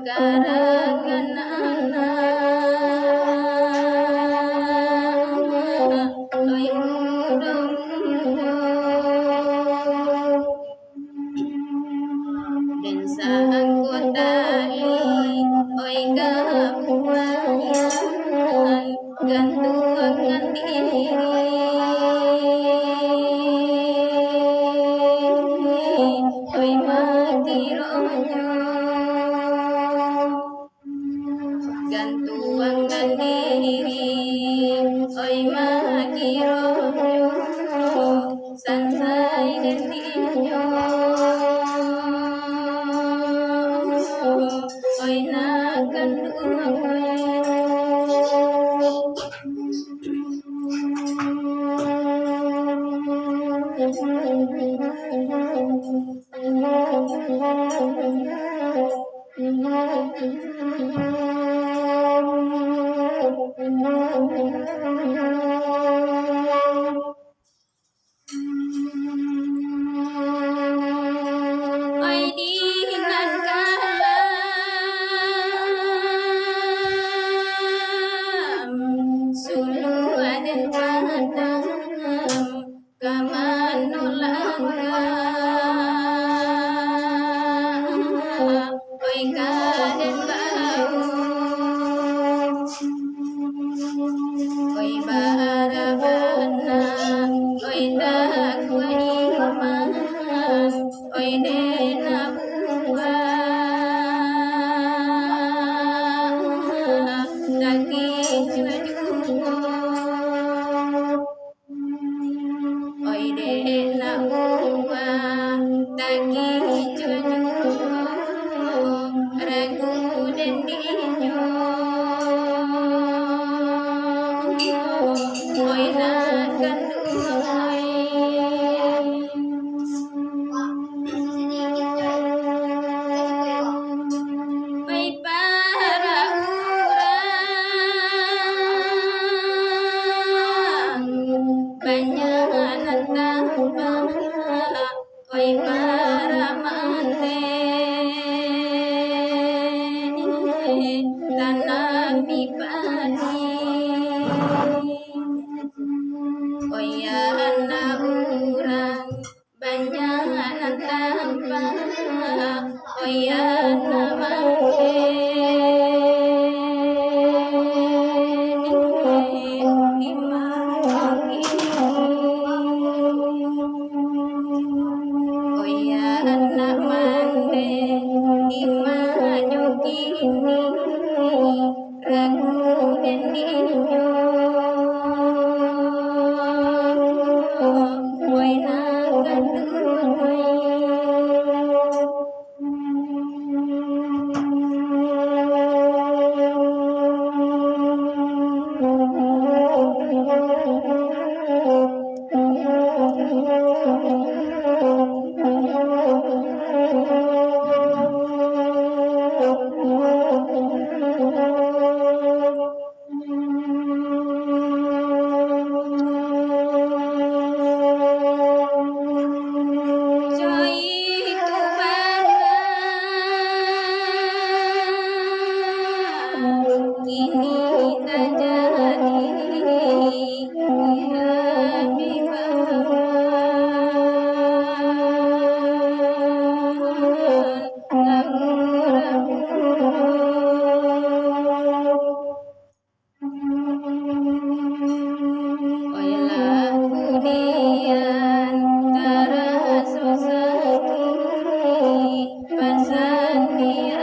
karangan anak oi mudong dan sangkut tali oi gapuayan gantungan diri oi mati ronyo gantungan diri oi mati ronyo sansai dan dinyo oi nakan oi dinan kalam sulu aden padam kamanulangka oi kaden bau oi barabana oi dakwa iman oi dena buah daging cucu oi dena buah daging cucu ragu dan dinyo oi nakan duai oi para urang banyak nantang oi para manten tanami padi oi anak urang banyak nantang oi anak manten oi anak manten dimanyo kini ragu dan dinyo oi nakan duai kini tak jadi lebih oi laku dian taraso sakit pasan dia